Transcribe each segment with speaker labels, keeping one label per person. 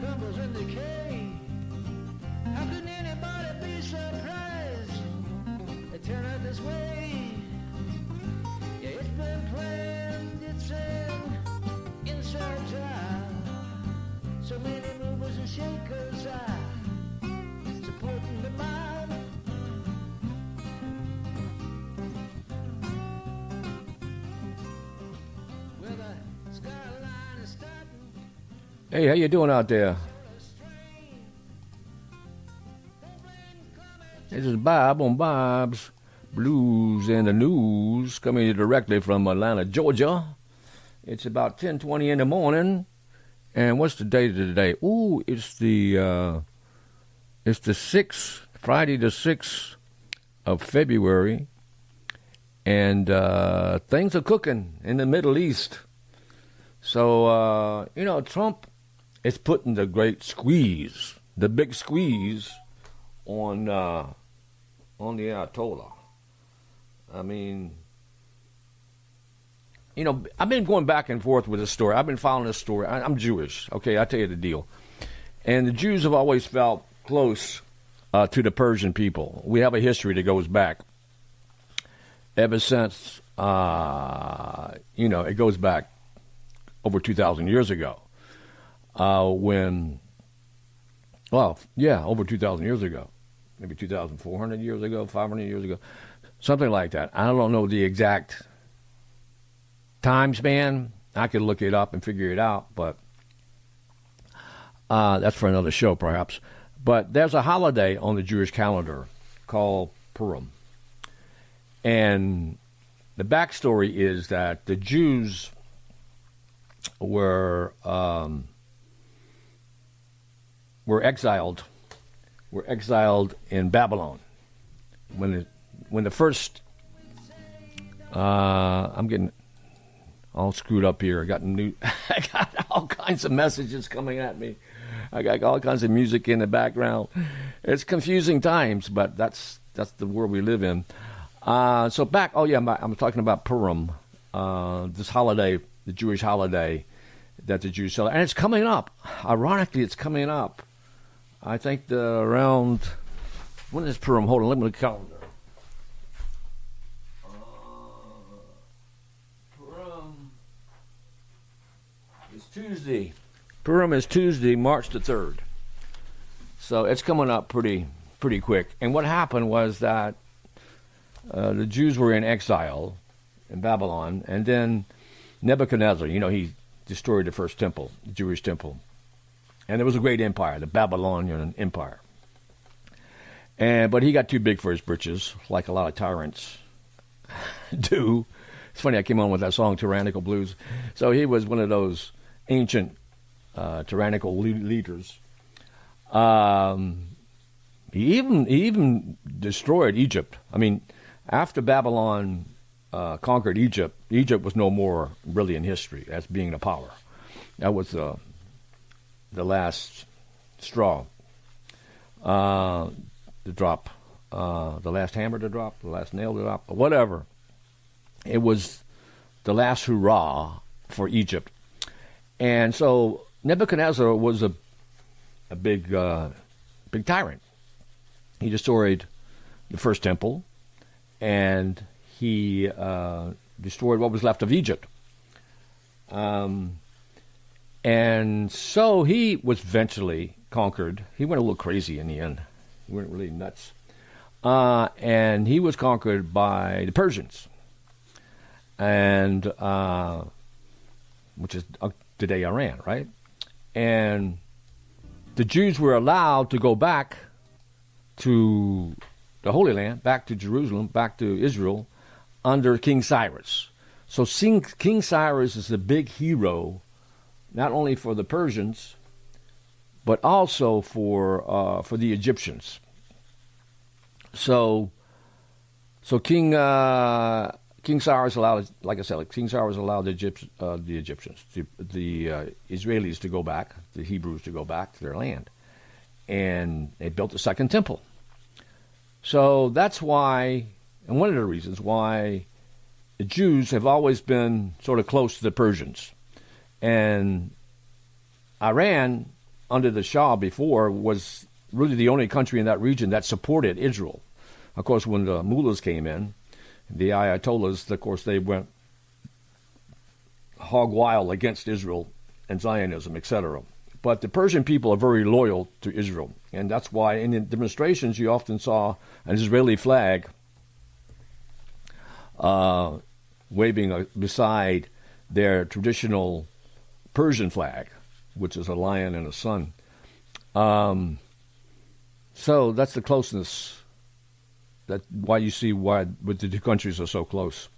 Speaker 1: crumbles in decay. How can anybody be surprised it turned out this way? Yeah, it's been planned, it's an inside job. So many movers and shakers are supporting the mob. Well, the skyline is starting.
Speaker 2: Hey, how you doing out there? This is Bob on Bob's Blues and the News, coming to you directly from Atlanta, Georgia. It's about 10:20 in the morning, and what's the date of today? Ooh, it's the 6th, Friday the 6th of February, and things are cooking in the Middle East. So Trump is putting the great squeeze, the big squeeze, on the Ayatollah. I mean, I've been going back and forth with this story. I've been following this story. I'm Jewish, okay? I'll tell you the deal. And the Jews have always felt close to the Persian people. We have a history that goes back ever since, it goes back over 2,000 years ago. Over 2,000 years ago. Maybe 2,400 years ago, 500 years ago, something like that. I don't know the exact time span. I could look it up and figure it out, but that's for another show, perhaps. But there's a holiday on the Jewish calendar called Purim. And the backstory is that the Jews were exiled. Were exiled in Babylon when the first. I'm getting all screwed up here. I got all kinds of messages coming at me. I got all kinds of music in the background. It's confusing times, but that's the world we live in. So back. Oh yeah, I'm talking about Purim, this holiday, the Jewish holiday that the Jews celebrate, and it's coming up. Ironically, it's coming up. I think around, when is Purim? Hold on, let me look at the calendar. Purim is Tuesday. Purim is Tuesday, March the 3rd. So it's coming up pretty quick. And what happened was that the Jews were in exile in Babylon, and then Nebuchadnezzar, he destroyed the first temple, the Jewish temple. And there was a great empire, the Babylonian Empire. But he got too big for his britches, like a lot of tyrants do. It's funny, I came on with that song, Tyrannical Blues. So he was one of those ancient tyrannical leaders. He even destroyed Egypt. I mean, after Babylon conquered Egypt, Egypt was no more really in history as being a power. That was the last straw, the drop, the last hammer to drop, the last nail to drop, whatever. It was the last hurrah for Egypt. And so Nebuchadnezzar was a big tyrant. He destroyed the first temple, and he destroyed what was left of Egypt. And so he was eventually conquered. He went a little crazy in the end. He went really nuts. And he was conquered by the Persians, and which is today Iran, right? And the Jews were allowed to go back to the Holy Land, back to Jerusalem, back to Israel, under King Cyrus. So King Cyrus is a big hero, not only for the Persians, but also for the Egyptians. So King Cyrus allowed, like I said, King Cyrus allowed the Egyptians, the Israelis to go back, the Hebrews to go back to their land, and they built the second temple. So that's why, and one of the reasons why the Jews have always been sort of close to the Persians. And Iran under the Shah before was really the only country in that region that supported Israel. Of course, when the mullahs came in, the Ayatollahs, of course, they went hog wild against Israel and Zionism, etc. But the Persian people are very loyal to Israel, and that's why in the demonstrations you often saw an Israeli flag waving beside their traditional Persian flag, which is a lion and a sun. So that's the closeness. That's why you see why the two countries are so close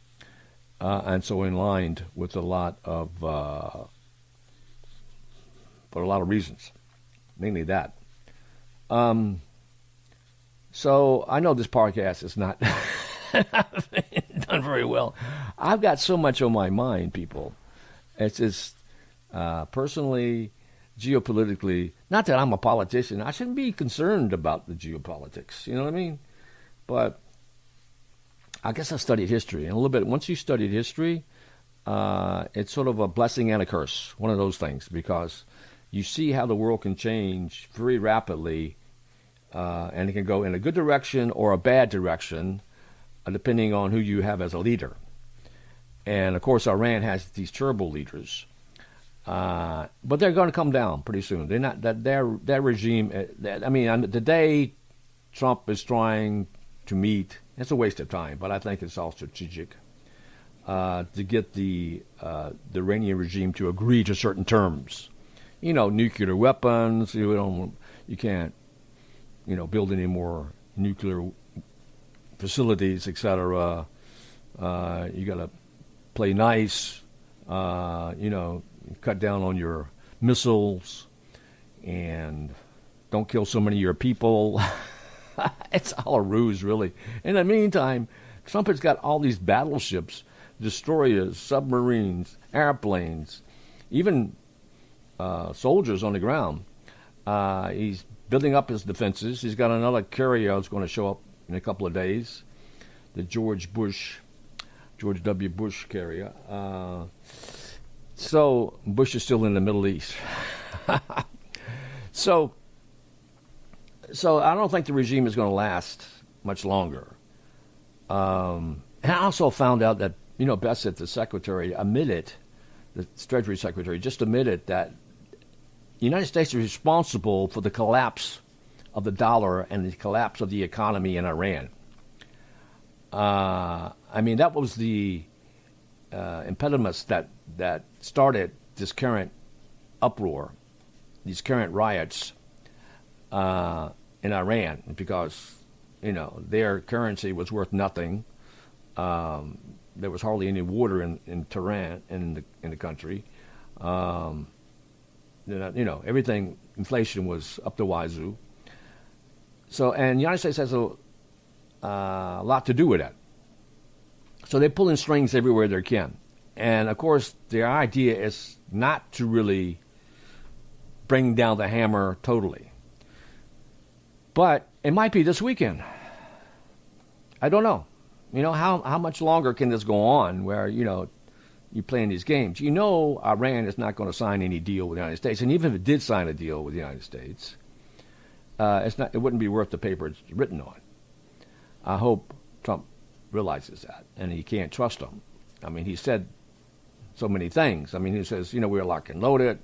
Speaker 2: and so in line with a lot of for a lot of reasons, mainly that. So I know this podcast is not done very well. I've got so much on my mind, people. It's just personally, geopolitically, not that I'm a politician. I shouldn't be concerned about the geopolitics. You know what I mean? But I guess I studied history. And a little bit, once you studied history, it's sort of a blessing and a curse, one of those things, because you see how the world can change very rapidly, and it can go in a good direction or a bad direction, depending on who you have as a leader. And, of course, Iran has these terrible leaders. But they're going to come down pretty soon. They're not that their regime. I mean, the day Trump is trying to meet, it's a waste of time. But I think it's all strategic to get the Iranian regime to agree to certain terms. You know, nuclear weapons. You can't, build any more nuclear facilities, etc. You got to play nice. Cut down on your missiles and don't kill so many of your people. It's all a ruse, really. In the meantime, Trump has got all these battleships, destroyers, submarines, airplanes, even soldiers on the ground. He's building up his defenses. He's got another carrier that's going to show up in a couple of days, the George W. Bush carrier. So Bush is still in the Middle East. So I don't think the regime is going to last much longer. And I also found out that, Bassett, the secretary, the Treasury Secretary, just admitted that the United States is responsible for the collapse of the dollar and the collapse of the economy in Iran. That was the impediments that started this current uproar, these current riots in Iran, because their currency was worth nothing. There was hardly any water in Tehran, in the country. Everything, inflation was up the wazoo. So, and the United States has a lot to do with that. So they're pulling strings everywhere they can. And, of course, their idea is not to really bring down the hammer totally. But it might be this weekend. I don't know. How much longer can this go on where, you're playing these games? Iran is not going to sign any deal with the United States. And even if it did sign a deal with the United States, it wouldn't be worth the paper it's written on. I hope Trump realizes that, and he can't trust them. He said so many things. He says, we're locked and loaded.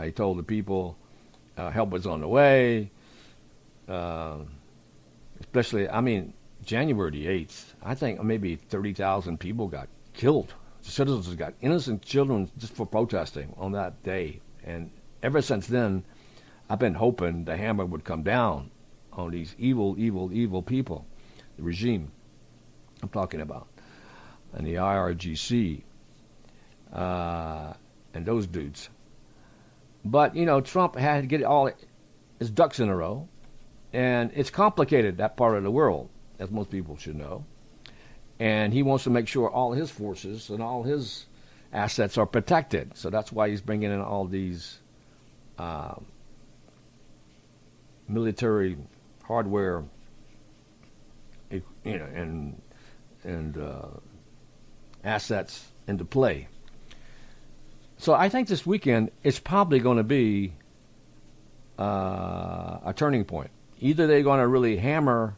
Speaker 2: He told the people help is on the way. Especially, January the 8th, I think maybe 30,000 people got killed. Citizens got innocent children just for protesting on that day. And ever since then, I've been hoping the hammer would come down on these evil, evil, evil people, the regime I'm talking about, and the IRGC, and those dudes. But, Trump had to get all his ducks in a row, and it's complicated, that part of the world, as most people should know. And he wants to make sure all his forces and all his assets are protected. So that's why he's bringing in all these military hardware, and assets into play. So I think this weekend it's probably going to be a turning point. Either they're going to really hammer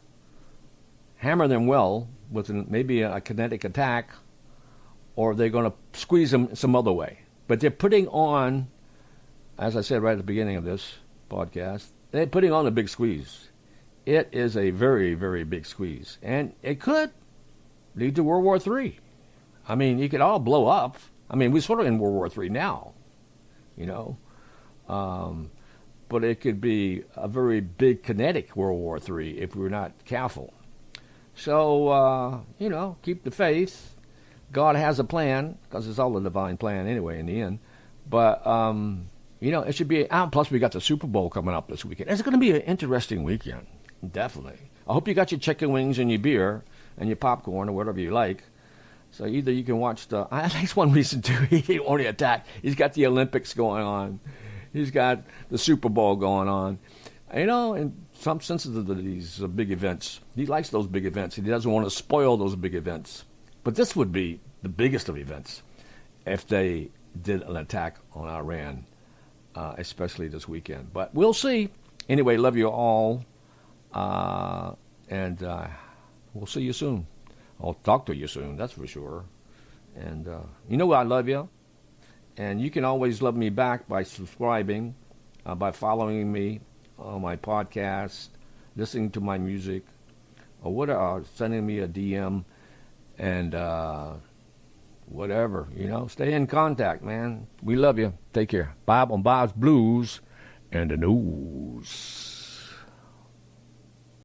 Speaker 2: them well with maybe a kinetic attack, or they're going to squeeze them some other way. But they're putting on, as I said right at the beginning of this podcast, they're putting on a big squeeze. It is a very, very big squeeze. And it could lead to World War III. I mean, you could all blow up. I mean, we're sort of in World War III now, you know. But it could be a very big kinetic World War III if we're not careful. So, you know, keep the faith. God has a plan, because it's all a divine plan anyway in the end. But, you know, it should be, plus we got the Super Bowl coming up this weekend. It's going to be an interesting weekend, definitely. I hope you got your chicken wings and your beer and your popcorn or whatever you like. So either you can watch that's one reason too, he didn't want to attack. He's got the Olympics going on. He's got the Super Bowl going on. You know, in some senses of these big events, he likes those big events. He doesn't want to spoil those big events. But this would be the biggest of events if they did an attack on Iran, especially this weekend. But we'll see. Anyway, love you all. And we'll see you soon. I'll talk to you soon, that's for sure. And you know I love you. And you can always love me back by subscribing, by following me on my podcast, listening to my music, or whatever, sending me a DM, and whatever, you know. Stay in contact, man. We love you. Take care. Bob on Bob's Blues and the News.